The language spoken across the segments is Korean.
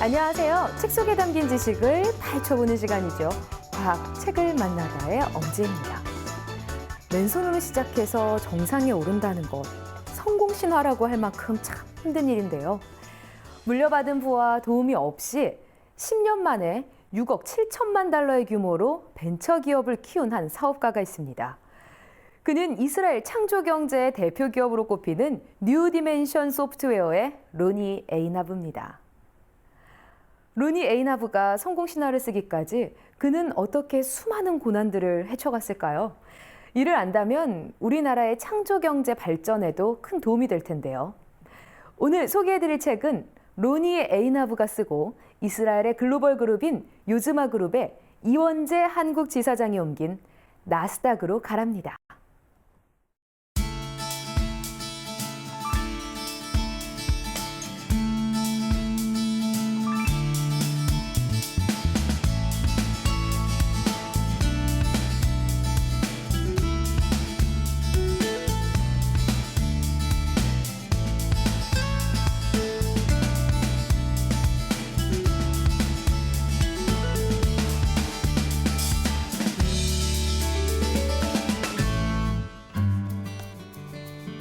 안녕하세요. 책 속에 담긴 지식을 파헤쳐보는 시간이죠. 과학 책을 만나다의 엄지입니다. 맨손으로 시작해서 정상에 오른다는 것, 성공 신화라고 할 만큼 참 힘든 일인데요. 물려받은 부와 도움이 없이 10년 만에 6억 7천만 달러의 규모로 벤처기업을 키운 한 사업가가 있습니다. 그는 이스라엘 창조경제의 대표 기업으로 꼽히는 뉴 디멘션 소프트웨어의 로니 에이나브입니다. 로니 에이나브가 성공 신화를 쓰기까지 그는 어떻게 수많은 고난들을 헤쳐갔을까요? 이를 안다면 우리나라의 창조경제 발전에도 큰 도움이 될 텐데요. 오늘 소개해드릴 책은 로니 에이나브가 쓰고 이스라엘의 글로벌 그룹인 요즈마 그룹의 이원재 한국 지사장이 옮긴 나스닥으로 가랍니다.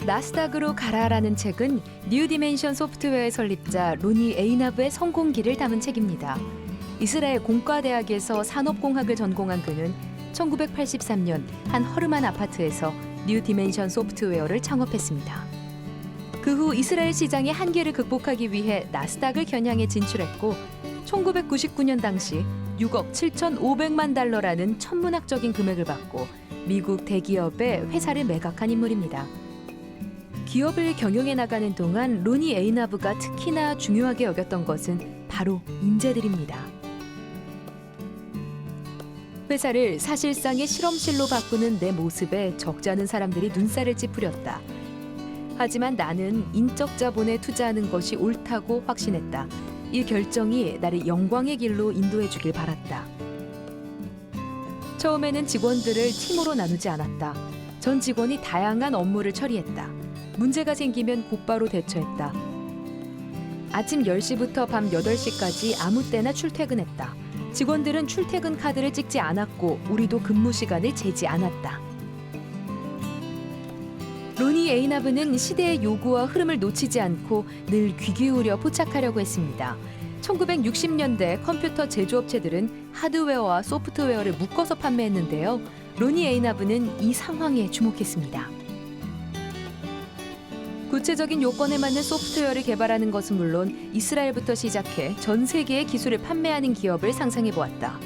나스닥으로 가라라는 책은 뉴 디멘션 소프트웨어의 설립자 로니 에이나브의 성공기를 담은 책입니다. 이스라엘 공과대학에서 산업공학을 전공한 그는 1983년 한 허름한 아파트에서 뉴 디멘션 소프트웨어를 창업했습니다. 그 후 이스라엘 시장의 한계를 극복하기 위해 나스닥을 겨냥해 진출했고 1999년 당시 6억 7,500만 달러라는 천문학적인 금액을 받고 미국 대기업에 회사를 매각한 인물입니다. 기업을 경영해 나가는 동안 로니 에이나브가 특히나 중요하게 여겼던 것은 바로 인재들입니다. 회사를 사실상의 실험실로 바꾸는 내 모습에 적잖은 사람들이 눈살을 찌푸렸다. 하지만 나는 인적 자본에 투자하는 것이 옳다고 확신했다. 이 결정이 나를 영광의 길로 인도해 주길 바랐다. 처음에는 직원들을 팀으로 나누지 않았다. 전 직원이 다양한 업무를 처리했다. 문제가 생기면 곧바로 대처했다. 아침 10시부터 밤 8시까지 아무 때나 출퇴근했다. 직원들은 출퇴근 카드를 찍지 않았고 우리도 근무 시간을 재지 않았다. 로니 에이나브는 시대의 요구와 흐름을 놓치지 않고 늘 귀 기울여 포착하려고 했습니다. 1960년대 컴퓨터 제조업체들은 하드웨어와 소프트웨어를 묶어서 판매했는데요. 로니 에이나브는 이 상황에 주목했습니다. 구체적인 요건에 맞는 소프트웨어를 개발하는 것은 물론 이스라엘부터 시작해 전 세계의 기술을 판매하는 기업을 상상해 보았다.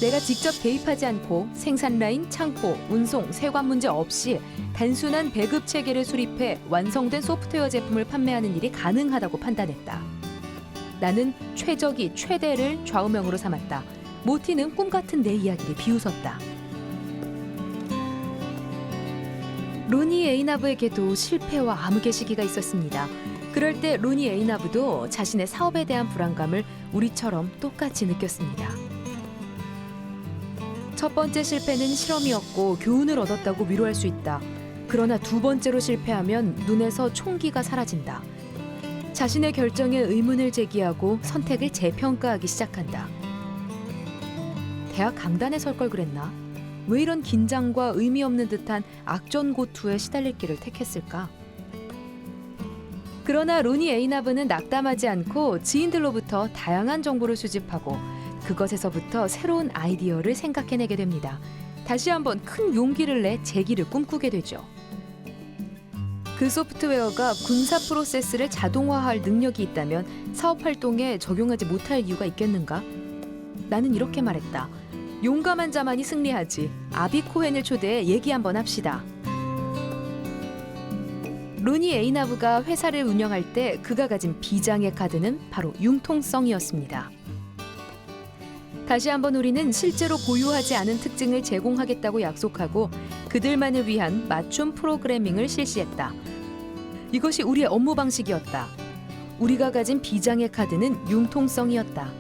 내가 직접 개입하지 않고 생산 라인, 창고, 운송, 세관 문제 없이 단순한 배급 체계를 수립해 완성된 소프트웨어 제품을 판매하는 일이 가능하다고 판단했다. 나는 최적이 최대를 좌우명으로 삼았다. 모티는 꿈 같은 내 이야기를 비웃었다. 로니 에이나브에게도 실패와 암흑의 시기가 있었습니다. 그럴 때 로니 에이나브도 자신의 사업에 대한 불안감을 우리처럼 똑같이 느꼈습니다. 첫 번째 실패는 실험이었고 교훈을 얻었다고 위로할 수 있다. 그러나 두 번째로 실패하면 눈에서 총기가 사라진다. 자신의 결정에 의문을 제기하고 선택을 재평가하기 시작한다. 대학 강단에 설 걸 그랬나? 왜 이런 긴장과 의미 없는 듯한 악전고투에 시달릴 길을 택했을까? 그러나 로니 에이나브는 낙담하지 않고 지인들로부터 다양한 정보를 수집하고 그것에서부터 새로운 아이디어를 생각해내게 됩니다. 다시 한번 큰 용기를 내 재기를 꿈꾸게 되죠. 그 소프트웨어가 군사 프로세스를 자동화할 능력이 있다면 사업 활동에 적용하지 못할 이유가 있겠는가? 나는 이렇게 말했다. 용감한 자만이 승리하지. 아비 코헨을 초대해 얘기 한번 합시다. 로니 에이나브가 회사를 운영할 때 그가 가진 비장의 카드는 바로 융통성이었습니다. 다시 한번 우리는 실제로 보유하지 않은 특징을 제공하겠다고 약속하고 그들만을 위한 맞춤 프로그래밍을 실시했다. 이것이 우리의 업무 방식이었다. 우리가 가진 비장의 카드는 융통성이었다.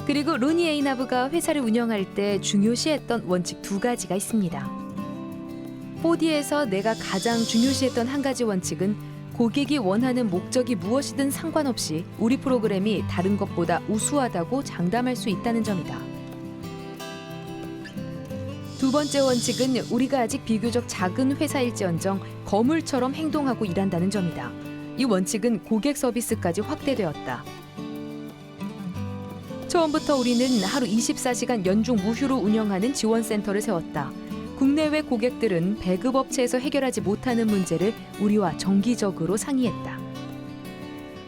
그리고 로니 에이나브가 회사를 운영할 때 중요시했던 원칙 두 가지가 있습니다. 4D에서 내가 가장 중요시했던 한 가지 원칙은 고객이 원하는 목적이 무엇이든 상관없이 우리 프로그램이 다른 것보다 우수하다고 장담할 수 있다는 점이다. 두 번째 원칙은 우리가 아직 비교적 작은 회사일지언정 거물처럼 행동하고 일한다는 점이다. 이 원칙은 고객 서비스까지 확대되었다. 처음부터 우리는 하루 24시간 연중 무휴로 운영하는 지원센터를 세웠다. 국내외 고객들은 배급업체에서 해결하지 못하는 문제를 우리와 정기적으로 상의했다.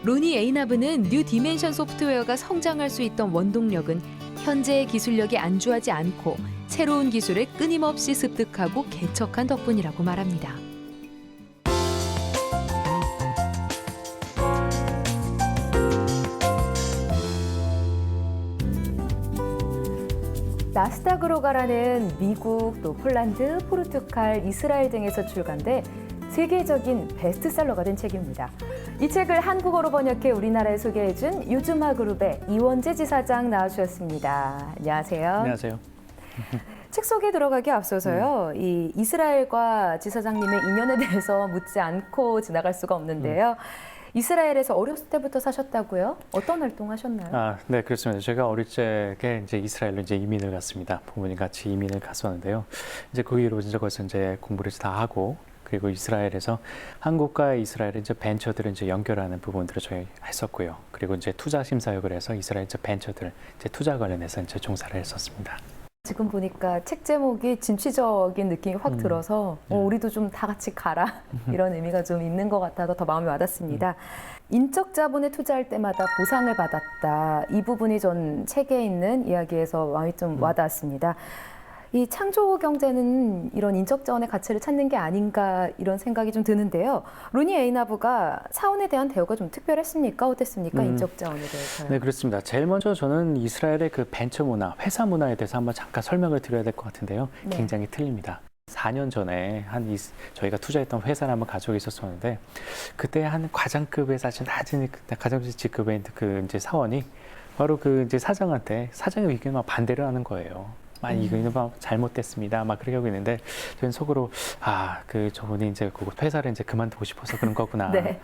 로니 에이나브는 뉴 디멘션 소프트웨어가 성장할 수 있던 원동력은 현재의 기술력에 안주하지 않고 새로운 기술을 끊임없이 습득하고 개척한 덕분이라고 말합니다. 나스닥으로 가라는 미국, 또 폴란드, 포르투갈, 이스라엘 등에서 출간돼 세계적인 베스트셀러가 된 책입니다. 이 책을 한국어로 번역해 우리나라에 소개해준 유즈마 그룹의 이원재 지사장 나와주셨습니다. 안녕하세요. 안녕하세요. 책 소개 들어가기 앞서서요. 이 이스라엘과 지사장님의 인연에 대해서 묻지 않고 지나갈 수가 없는데요. 이스라엘에서 어렸을 때부터 사셨다고요? 어떤 활동하셨나요? 네, 그렇습니다. 제가 어릴 적에 이제 이스라엘로 이제 이민을 갔습니다. 부모님 같이 이민을 갔었는데요. 이제 거기로 이제 거기서 이제 공부를 다 하고, 그리고 이스라엘에서 한국과 이스라엘의 이제 벤처들을 이제 연결하는 부분들을 저희 했었고요. 그리고 이제 투자 심사역을 해서 이스라엘 이제 벤처들 이제 투자 관련해서 이제 종사를 했었습니다. 지금 보니까 책 제목이 진취적인 느낌이 확 들어서 우리도 좀 다 같이 가라 이런 의미가 좀 있는 것 같아서 더 마음이 와닿습니다. 인적 자본에 투자할 때마다 보상을 받았다. 이 부분이 전 책에 있는 이야기에서 마음이 좀 와닿았습니다. 이 창조 경제는 이런 인적 자원의 가치를 찾는 게 아닌가 이런 생각이 좀 드는데요. 로니 에이나브가 사원에 대한 대우가 좀 특별했습니까? 어땠습니까? 인적 자원에 대해서. 네, 그렇습니다. 제일 먼저 저는 이스라엘의 그 벤처 문화, 회사 문화에 대해서 한번 잠깐 설명을 드려야 될 것 같은데요. 네. 굉장히 틀립니다. 4년 전에 저희가 투자했던 회사를 한번 가지고 있었었는데, 그때 한 과장급의 사실 낮은 가장급의 직급의 그 이제 사원이 바로 그 이제 사장한테 사장의 의견에 막 반대를 하는 거예요. 이거는 막 잘못됐습니다. 막 그렇게 하고 있는데 저는 속으로 저분이 이제 그 회사를 이제 그만두고 싶어서 그런 거구나. 네.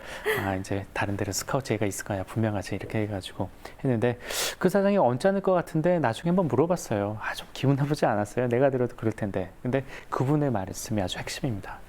이제 다른 데로 스카우트가 있을 거야 분명하지 이렇게 해가지고 했는데 그 사장이 언짢을 것 같은데 나중에 한번 물어봤어요. 좀 기분 나쁘지 않았어요. 내가 들어도 그럴 텐데. 근데 그분의 말씀이 아주 핵심입니다.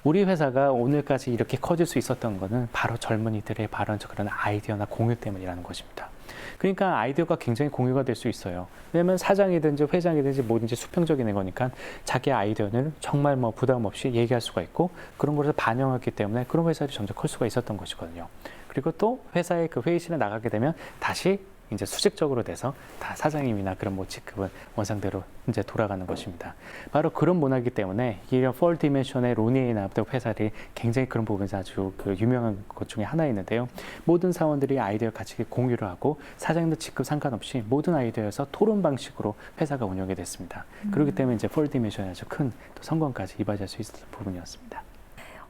우리 회사가 오늘까지 이렇게 커질 수 있었던 거는 바로 젊은이들의 그런 아이디어나 공유 때문이라는 것입니다. 그러니까 아이디어가 굉장히 공유가 될 수 있어요. 왜냐하면 사장이든지 회장이든지 뭐든지 수평적인 거니까 자기 아이디어는 정말 뭐 부담 없이 얘기할 수가 있고 그런 것을 반영했기 때문에 그런 회사들이 점점 클 수가 있었던 것이거든요. 그리고 또 회사의 그 회의실에 나가게 되면 다시 이제 수직적으로 돼서 다 사장님이나 그런 뭐 직급은 원상대로 이제 돌아가는 것입니다. 바로 그런 문화이기 때문에 이런 4디멘션의 로니 에이나브 회사들이 굉장히 그런 부분에서 아주 그 유명한 것 중에 하나 있는데요. 모든 사원들이 아이디어 같이 공유를 하고 사장님들 직급 상관없이 모든 아이디어에서 토론 방식으로 회사가 운영이 됐습니다. 그렇기 때문에 이제 4디멘션의 아주 큰 또 성공까지 이바지할 수 있었던 부분이었습니다.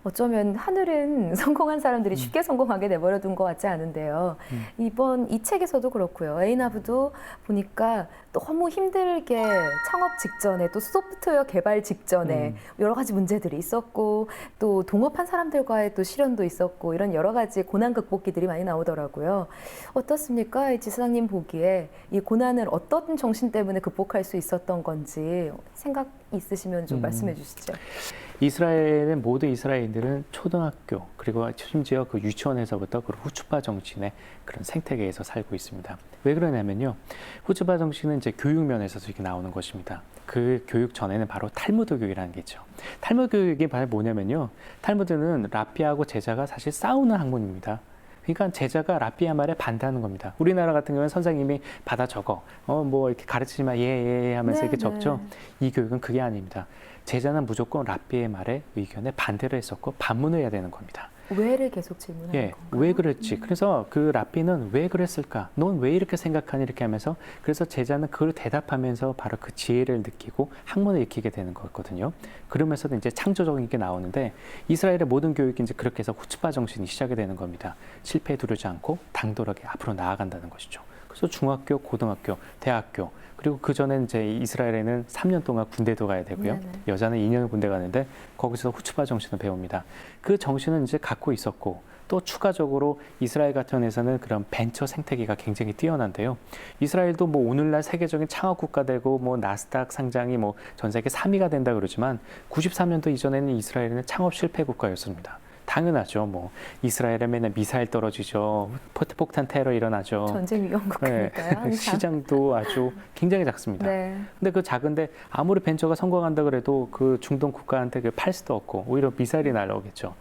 어쩌면 하늘은 성공한 사람들이 쉽게 성공하게 내버려둔 것 같지 않은데요. 이번 이 책에서도 그렇고요. 에이나브도 보니까 너무 힘들게 창업 직전에 또 소프트웨어 개발 직전에 여러 가지 문제들이 있었고 또 동업한 사람들과의 또 시련도 있었고 이런 여러 가지 고난 극복기들이 많이 나오더라고요. 어떻습니까? 이 지사장님 보기에 이 고난을 어떤 정신 때문에 극복할 수 있었던 건지 생각 있으시면 좀 말씀해 주시죠. 이스라엘의 모든 이스라엘인들은 초등학교 그리고 심지어 그 유치원에서부터 그 후츠파 정신의 그런 생태계에서 살고 있습니다. 왜 그러냐면요, 후츠파 정신은 이제 교육 면에서도 이렇게 나오는 것입니다. 그 교육 전에는 바로 탈무드 교육이라는 게 있죠. 탈무드 교육이 바로 뭐냐면요, 탈무드는 랍비하고 제자가 사실 싸우는 학문입니다. 그러니까 제자가 랍비의 말에 반대하는 겁니다. 우리나라 같은 경우는 선생님이 받아 적어, 뭐 이렇게 가르치지 마, 예 하면서 이렇게 적죠. 이 교육은 그게 아닙니다. 제자는 무조건 랍비의 말에 의견에 반대를 했었고 반문을 해야 되는 겁니다. 왜를 계속 질문하는 건가요? 왜 그랬지? 그래서 그 랍비는 왜 그랬을까? 넌 왜 이렇게 생각하니? 이렇게 하면서 그래서 제자는 그걸 대답하면서 바로 그 지혜를 느끼고 학문을 익히게 되는 거거든요. 그러면서도 이제 창조적인 게 나오는데 이스라엘의 모든 교육이 이제 그렇게 해서 후츠파 정신이 시작이 되는 겁니다. 실패에 두려지 않고 당돌하게 앞으로 나아간다는 것이죠. 그래서 중학교, 고등학교, 대학교 그리고 그 전에 이제 이스라엘에는 3년 동안 군대도 가야 되고요. 네네. 여자는 2년 군대 가는데 거기서 후츠파 정신을 배웁니다. 그 정신은 이제 갖고 있었고 또 추가적으로 이스라엘 같은 데서는 그런 벤처 생태계가 굉장히 뛰어난데요. 이스라엘도 뭐 오늘날 세계적인 창업 국가 되고 뭐 나스닥 상장이 뭐 전 세계 3위가 된다 그러지만 93년도 이전에는 이스라엘은 창업 실패 국가였습니다. 당연하죠. 뭐 이스라엘에 맨날 미사일 떨어지죠. 포탄 테러 일어나죠. 전쟁 위험 국가니까요. 항상. 시장도 아주 굉장히 작습니다. 네. 근데 그 작은데 아무리 벤처가 성공한다 그래도 그 중동 국가한테 팔 수도 없고 오히려 미사일이 날아오겠죠.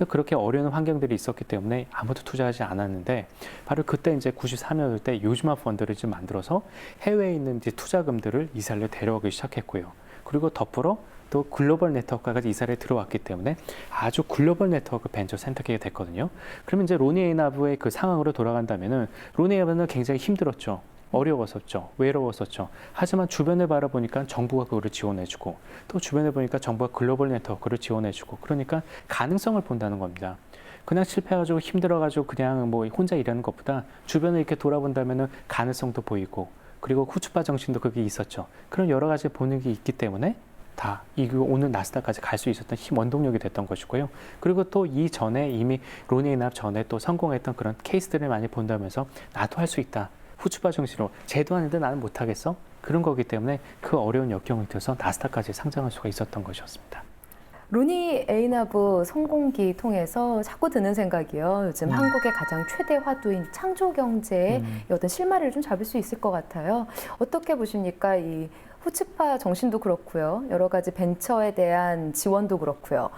그렇게 어려운 환경들이 있었기 때문에 아무도 투자하지 않았는데 바로 그때 이제 94년 때 요즈마 펀드를 좀 만들어서 해외에 있는 이제 투자금들을 이스라엘로 데려오기 시작했고요. 그리고 덧불어 또 글로벌 네트워크가 이스라엘에 들어왔기 때문에 아주 글로벌 네트워크 벤처 센터가 됐거든요. 그러면 이제 로니 에이나브의 그 상황으로 돌아간다면은 로니 에이나브는 굉장히 힘들었죠. 어려웠었죠. 외로웠었죠. 하지만 주변을 바라보니까 정부가 그거를 지원해주고 또 주변을 보니까 정부가 글로벌 네트워크를 지원해주고 그러니까 가능성을 본다는 겁니다. 그냥 실패해가지고 힘들어가지고 그냥 뭐 혼자 일하는 것보다 주변을 이렇게 돌아본다면은 가능성도 보이고 그리고 후츠파 정신도 그게 있었죠. 그런 여러 가지 보는 게 있기 때문에 다 이거 오늘 나스닥까지 갈 수 있었던 힘 원동력이 됐던 것이고요. 그리고 또 이 전에 이미 로니 에이납 전에 또 성공했던 그런 케이스들을 많이 본다면서 나도 할 수 있다. 후츠파 정신으로 쟤도 하는데 나는 못하겠어? 그런 거기 때문에 그 어려운 역경을 펴서 나스닥까지 상장할 수가 있었던 것이었습니다. 로니 에이나브 성공기 통해서 자꾸 드는 생각이요. 요즘 한국의 가장 최대 화두인 창조 경제의 어떤 실마리를 좀 잡을 수 있을 것 같아요. 어떻게 보십니까? 이 후츠파 정신도 그렇고요. 여러 가지 벤처에 대한 지원도 그렇고요.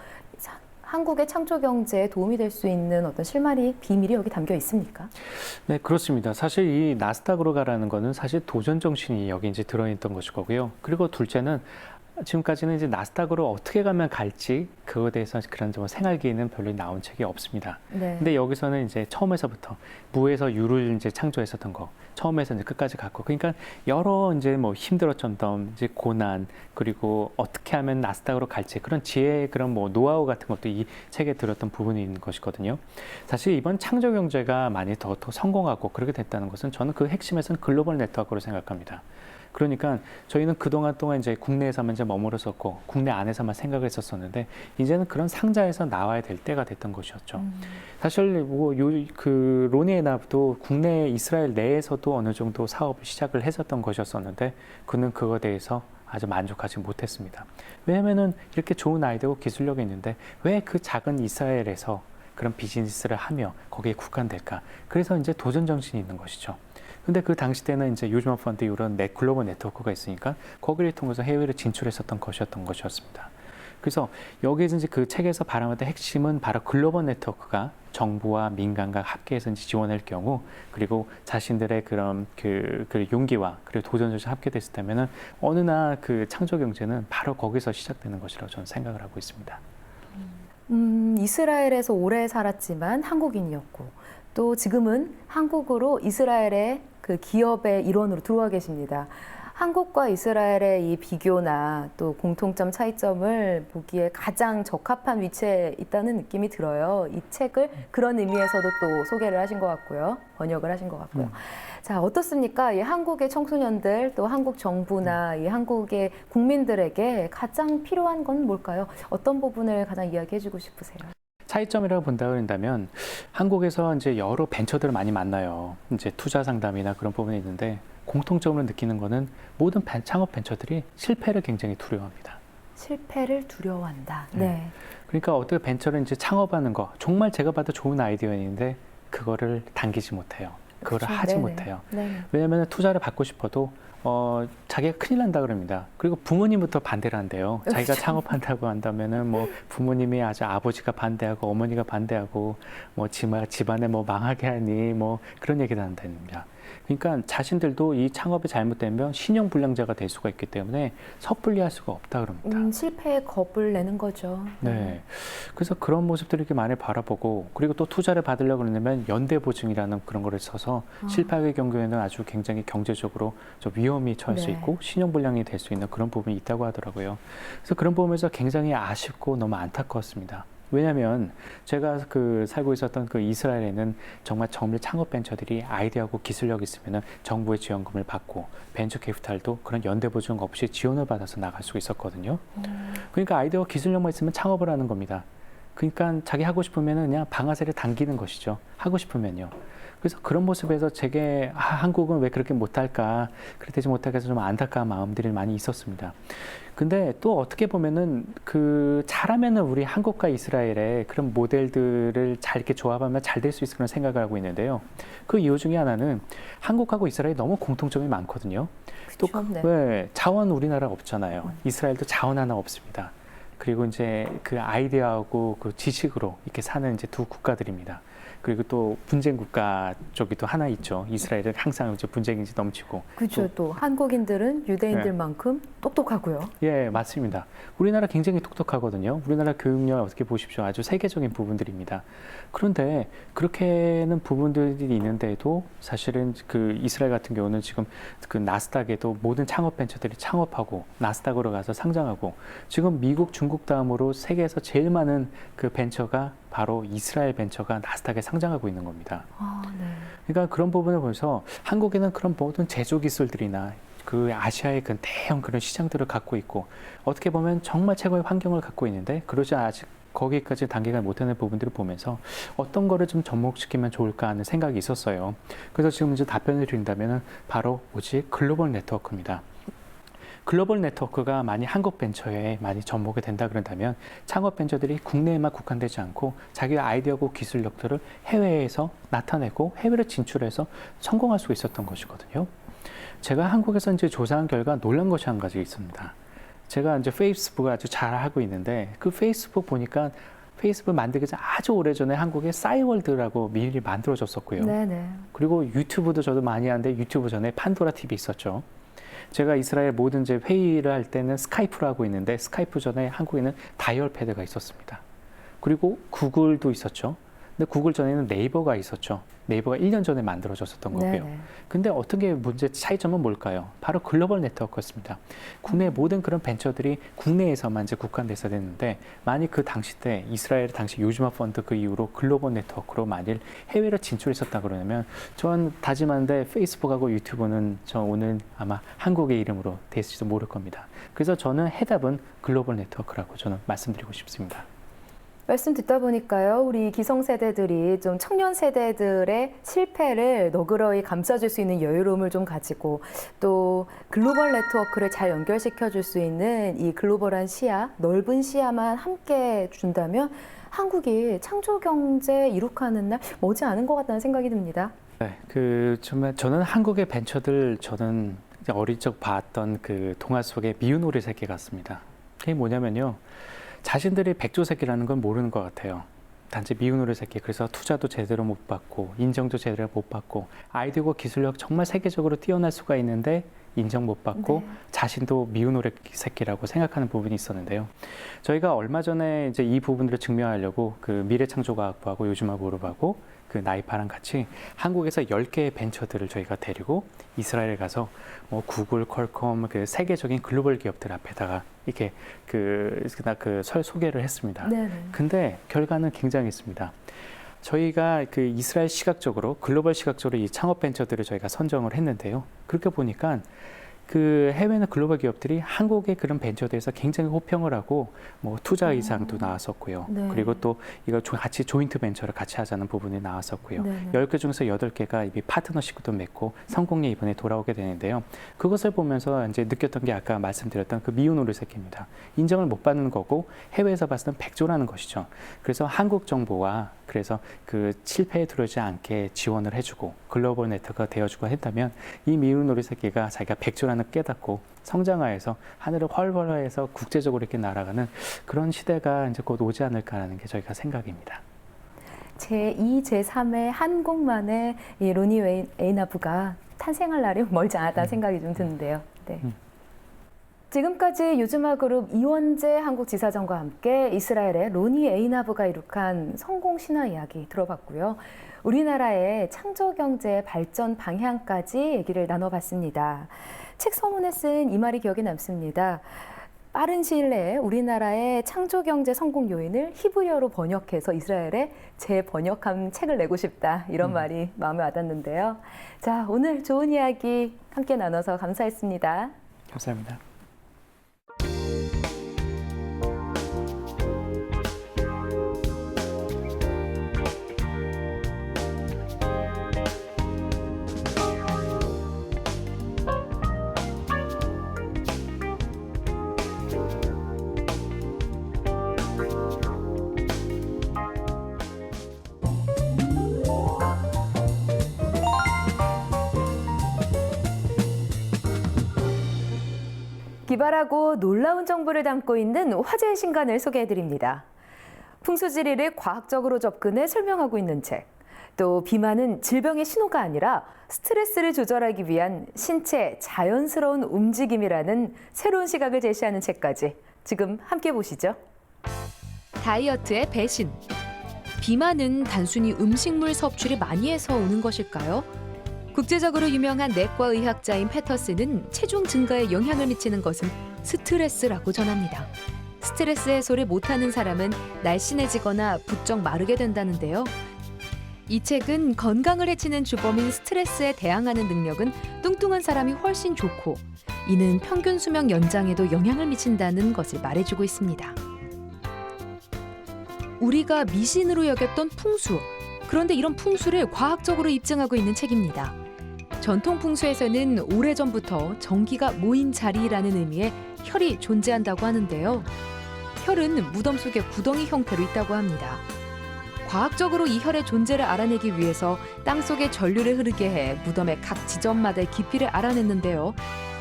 한국의 창조 경제에 도움이 될 수 있는 어떤 실마리 비밀이 여기 담겨 있습니까? 네, 그렇습니다. 사실 이 나스닥으로 가라는 거는 사실 도전 정신이 여기 이제 들어있던 것일 거고요. 그리고 둘째는 지금까지는 이제 나스닥으로 어떻게 가면 갈지 그거에 대해서 그런 좀 생활기에는 별로 나온 책이 없습니다. 네. 근데 여기서는 이제 처음에서부터 무에서 유를 이제 창조했었던 거 처음에서 이제 끝까지 갔고 그러니까 여러 이제 뭐 힘들었던 점 이제 고난 그리고 어떻게 하면 나스닥으로 갈지 그런 지혜 그런 뭐 노하우 같은 것도 이 책에 들었던 부분이 있는 것이거든요. 사실 이번 창조 경제가 많이 더 성공하고 그렇게 됐다는 것은 저는 그 핵심에서는 글로벌 네트워크로 생각합니다. 그러니까 저희는 그동안 동안 이제 국내에서만 이제 머물렀었고 국내 안에서만 생각을 했었었는데 이제는 그런 상자에서 나와야 될 때가 됐던 것이었죠. 사실 뭐 그 로니 에이나브도 국내 이스라엘 내에서도 어느 정도 사업을 시작을 했었던 것이었었는데 그는 그거에 대해서 아주 만족하지 못했습니다. 왜냐면은 이렇게 좋은 아이디어고 기술력이 있는데 왜 그 작은 이스라엘에서 그런 비즈니스를 하며 거기에 국한될까? 그래서 이제 도전 정신이 있는 것이죠. 근데 그 당시 때는 이제 요즈마 펀드 이런 글로벌 네트워크가 있으니까 거기를 통해서 해외로 진출했었던 것이었습니다. 그래서 여기에서 이제 그 책에서 바라봤던 핵심은 바로 글로벌 네트워크가 정부와 민간과 함께해서 이제 지원할 경우 그리고 자신들의 그런 그 용기와 그리고 도전을 합격됐을 때면은 어느 날 그 창조 경제는 바로 거기서 시작되는 것이라고 저는 생각을 하고 있습니다. 이스라엘에서 오래 살았지만 한국인이었고 또 지금은 한국으로 이스라엘의 그 기업의 일원으로 들어와 계십니다. 한국과 이스라엘의 이 비교나 또 공통점 차이점을 보기에 가장 적합한 위치에 있다는 느낌이 들어요. 이 책을 그런 의미에서도 또 소개를 하신 것 같고요. 번역을 하신 것 같고요. 자, 어떻습니까? 이 한국의 청소년들 또 한국 정부나 이 한국의 국민들에게 가장 필요한 건 뭘까요? 어떤 부분을 가장 이야기해주고 싶으세요? 차이점이라고 본다고 한다면 한국에서 이제 여러 벤처들을 많이 만나요. 이제 투자 상담이나 그런 부분이 있는데 공통점으로 느끼는 거는 모든 창업 벤처들이 실패를 굉장히 두려워합니다. 실패를 두려워한다. 네. 네. 그러니까 어떻게 벤처를 이제 창업하는 거 정말 제가 봐도 좋은 아이디어인데 그거를 당기지 못해요. 그거를 그렇죠. 하지 네네. 못해요. 왜냐하면 투자를 받고 싶어도 자기가 큰일 난다 그럽니다. 그리고 부모님부터 반대를 한대요. 자기가 창업한다고 한다면은 뭐 부모님이 아주 아버지가 반대하고 어머니가 반대하고 뭐 집안에 뭐 망하게 하니 뭐 그런 얘기를 한답니다. 그러니까 자신들도 이 창업이 잘못되면 신용불량자가 될 수가 있기 때문에 섣불리 할 수가 없다 그럽니다. 실패에 겁을 내는 거죠. 네. 그래서 그런 모습들을 이렇게 많이 바라보고 그리고 또 투자를 받으려고 그러면 연대보증이라는 그런 거를 써서 실패의 경우에는 아주 굉장히 경제적으로 좀 위험이 처할 수 있고 신용불량이 될 수 있는 그런 부분이 있다고 하더라고요. 그래서 그런 부분에서 굉장히 아쉽고 너무 안타까웠습니다. 왜냐하면 제가 그 살고 있었던 그 이스라엘에는 정말 창업 벤처들이 아이디어하고 기술력 있으면 정부의 지원금을 받고 벤처 캐피탈도 그런 연대 보증 없이 지원을 받아서 나갈 수 있었거든요. 그러니까 아이디어와 기술력만 있으면 창업을 하는 겁니다. 그러니까 자기 하고 싶으면 그냥 방아쇠를 당기는 것이죠. 하고 싶으면요. 그래서 그런 모습에서 제게 한국은 왜 그렇게 못할까, 그렇게 되지 못하게 해서 좀 안타까운 마음들이 많이 있었습니다. 근데 또 어떻게 보면은 그 잘하면은 우리 한국과 이스라엘의 그런 모델들을 잘 이렇게 조합하면 잘 될 수 있을 그런 생각을 하고 있는데요. 그 이유 중에 하나는 한국하고 이스라엘이 너무 공통점이 많거든요. 또 네. 왜 자원 우리나라 없잖아요. 이스라엘도 자원 하나 없습니다. 그리고 이제 그 아이디어하고 그 지식으로 이렇게 사는 이제 두 국가들입니다. 그리고 또 분쟁 국가 쪽이 또 하나 있죠. 이스라엘은 항상 이제 분쟁이 넘치고. 그렇죠. 또 한국인들은 유대인들만큼 똑똑하고요. 예, 맞습니다. 우리나라 굉장히 똑똑하거든요. 우리나라 교육열 어떻게 보십시오. 아주 세계적인 부분들입니다. 그런데 그렇게는 부분들이 있는데도 사실은 그 이스라엘 같은 경우는 지금 그 나스닥에도 모든 창업 벤처들이 창업하고 나스닥으로 가서 상장하고 지금 미국, 중국 다음으로 세계에서 제일 많은 그 벤처가 바로 이스라엘 벤처가 나스닥에 상장하고 있는 겁니다. 네. 그러니까 그런 부분을 보면서 한국에는 그런 모든 제조 기술들이나 그 아시아의 그 대형 그런 시장들을 갖고 있고 어떻게 보면 정말 최고의 환경을 갖고 있는데 그러지 아직 거기까지 단계가 못하는 부분들을 보면서 어떤 거를 좀 접목시키면 좋을까 하는 생각이 있었어요. 그래서 지금 이제 답변을 드린다면 바로 오직 글로벌 네트워크입니다. 글로벌 네트워크가 많이 한국 벤처에 많이 접목이 된다 그런다면 창업 벤처들이 국내에만 국한되지 않고 자기의 아이디어고 기술력들을 해외에서 나타내고 해외로 진출해서 성공할 수 있었던 것이거든요. 제가 한국에서 이제 조사한 결과 놀란 것이 한 가지 있습니다. 제가 이제 페이스북을 아주 잘 하고 있는데 그 페이스북 보니까 페이스북 만들기 전 아주 오래전에 한국에 싸이월드라고 미리 만들어졌었고요. 네네. 그리고 유튜브도 저도 많이 하는데 유튜브 전에 판도라 TV 있었죠. 제가 이스라엘 모든 이제 회의를 할 때는 스카이프를 하고 있는데 스카이프 전에 한국에는 다이얼패드가 있었습니다. 그리고 구글도 있었죠. 근데 구글 전에는 네이버가 있었죠. 네이버가 1년 전에 만들어졌었던 거고요. 네네. 근데 어떻게 문제 차이점은 뭘까요? 바로 글로벌 네트워크였습니다. 국내 모든 그런 벤처들이 국내에서만 이제 국한돼서 됐는데 만약 그 당시 때 이스라엘 당시 요즈마 펀드 그 이후로 글로벌 네트워크로 만일 해외로 진출했었다 그러면 전 다짐하는데 페이스북하고 유튜브는 저 오늘 아마 한국의 이름으로 됐을지도 모를 겁니다. 그래서 저는 해답은 글로벌 네트워크라고 저는 말씀드리고 싶습니다. 말씀 듣다 보니까요, 우리 기성세대들이 좀 청년 세대들의 실패를 너그러이 감싸줄 수 있는 여유로움을 좀 가지고 또 글로벌 네트워크를 잘 연결시켜 줄 수 있는 이 글로벌한 시야, 넓은 시야만 함께 준다면 한국이 창조 경제 이룩하는 날 머지않은 것 같다는 생각이 듭니다. 네, 정말 저는 한국의 벤처들 저는 어릴 적 봤던 그 동화 속의 미운 오리 새끼 같습니다. 그게 뭐냐면요. 자신들이 백조새끼라는 건 모르는 것 같아요. 단지 미운 오리 새끼. 그래서 투자도 제대로 못 받고 인정도 제대로 못 받고 아이디어고 기술력 정말 세계적으로 뛰어날 수가 있는데 인정 못 받고 네. 자신도 미운 오리 새끼라고 생각하는 부분이 있었는데요. 저희가 얼마 전에 이제 이 부분들을 증명하려고 그 미래창조과학부하고 요즘하고하고 그 나이파랑 같이 한국에서 10개의 벤처들을 저희가 데리고 이스라엘에 가서 뭐 구글, 퀄컴 그 세계적인 글로벌 기업들 앞에다가 이렇게 그 소개를 했습니다. 네네. 근데 결과는 굉장했습니다. 저희가 그 이스라엘 시각적으로 글로벌 시각적으로 이 창업 벤처들을 저희가 선정을 했는데요. 그렇게 보니까 그 해외는 글로벌 기업들이 한국의 그런 벤처들에서 굉장히 호평을 하고 뭐 투자 의상도 나왔었고요. 네. 그리고 또 이거 같이 조인트 벤처를 같이 하자는 부분이 나왔었고요. 네네. 10개 중에서 8개가 이미 파트너십도 맺고 성공에 이번에 돌아오게 되는데요. 그것을 보면서 이제 느꼈던 게 아까 말씀드렸던 그 미운 오리 새끼입니다. 인정을 못 받는 거고 해외에서 봤을 땐 백조라는 것이죠. 그래서 한국 정부와 그래서 그 실패에 들어오지 않게 지원을 해주고 글로벌 네트워크가 되어주고 했다면 이 미운 오리 새끼가 자기가 백조라는 깨닫고 성장하여서 하늘을 활활해서 국제적으로 이렇게 날아가는 그런 시대가 이제 곧 오지 않을까라는 게 저희가 생각입니다. 제2, 제3의 한국만의 이 로니 에이나브가 탄생할 날이 멀지 않았다는 생각이 좀 드는데요. 네. 지금까지 요즘화그룹 이원재 한국지사장과 함께 이스라엘의 로니 에이나브가 이룩한 성공 신화 이야기 들어봤고요. 우리나라의 창조경제 발전 방향까지 얘기를 나눠봤습니다. 책 서문에 쓴 이 말이 기억에 남습니다. 빠른 시일 내에 우리나라의 창조경제 성공 요인을 히브리어로 번역해서 이스라엘에 재번역한 책을 내고 싶다. 이런 말이 마음에 와닿는데요. 자, 오늘 좋은 이야기 함께 나눠서 감사했습니다. 감사합니다. 기발하고 놀라운 정보를 담고 있는 화제의 신간을 소개해드립니다. 풍수지리를 과학적으로 접근해 설명하고 있는 책, 또 비만은 질병의 신호가 아니라 스트레스를 조절하기 위한 신체 자연스러운 움직임이라는 새로운 시각을 제시하는 책까지 지금 함께 보시죠. 다이어트의 배신. 비만은 단순히 음식물 섭취를 많이 해서 오는 것일까요? 국제적으로 유명한 내과 의학자인 패터슨은 체중 증가에 영향을 미치는 것은 스트레스라고 전합니다. 스트레스 해소를 못하는 사람은 날씬해지거나 부쩍 마르게 된다는데요. 이 책은 건강을 해치는 주범인 스트레스에 대항하는 능력은 뚱뚱한 사람이 훨씬 좋고, 이는 평균 수명 연장에도 영향을 미친다는 것을 말해주고 있습니다. 우리가 미신으로 여겼던 풍수, 그런데 이런 풍수를 과학적으로 입증하고 있는 책입니다. 전통 풍수에서는 오래전부터 정기가 모인 자리라는 의미의 혈이 존재한다고 하는데요. 혈은 무덤 속에 구덩이 형태로 있다고 합니다. 과학적으로 이 혈의 존재를 알아내기 위해서 땅속에 전류를 흐르게 해 무덤의 각 지점마다의 깊이를 알아냈는데요.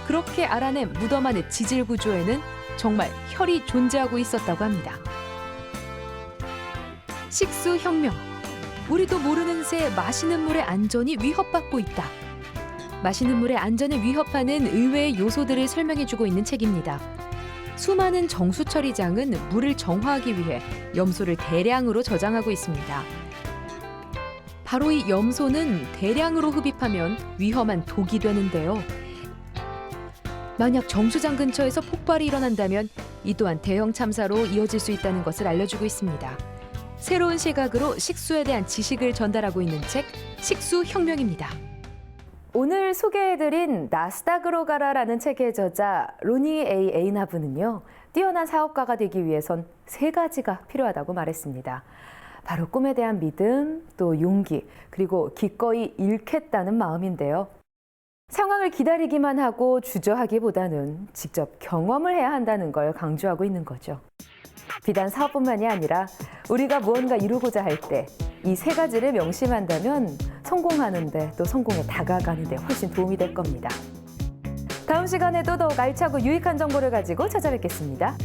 그렇게 알아낸 무덤 안의 지질 구조에는 정말 혈이 존재하고 있었다고 합니다. 식수혁명. 우리도 모르는 새 마시는 물의 안전이 위협받고 있다. 마시는 물의 안전을 위협하는 의외의 요소들을 설명해주고 있는 책입니다. 수많은 정수 처리장은 물을 정화하기 위해 염소를 대량으로 저장하고 있습니다. 바로 이 염소는 대량으로 흡입하면 위험한 독이 되는데요. 만약 정수장 근처에서 폭발이 일어난다면 이 또한 대형 참사로 이어질 수 있다는 것을 알려주고 있습니다. 새로운 시각으로 식수에 대한 지식을 전달하고 있는 책, 식수혁명입니다. 오늘 소개해드린 나스닥으로 가라라는 책의 저자 로니 A. 에이나브는요, 뛰어난 사업가가 되기 위해선 3가지가 필요하다고 말했습니다. 바로 꿈에 대한 믿음, 또 용기, 그리고 기꺼이 잃겠다는 마음인데요. 상황을 기다리기만 하고 주저하기보다는 직접 경험을 해야 한다는 걸 강조하고 있는 거죠. 비단 사업뿐만이 아니라 우리가 무언가 이루고자 할 때 이 3가지를 명심한다면 성공하는데, 또 성공에 다가가는데 훨씬 도움이 될 겁니다. 다음 시간에도 더욱 알차고 유익한 정보를 가지고 찾아뵙겠습니다.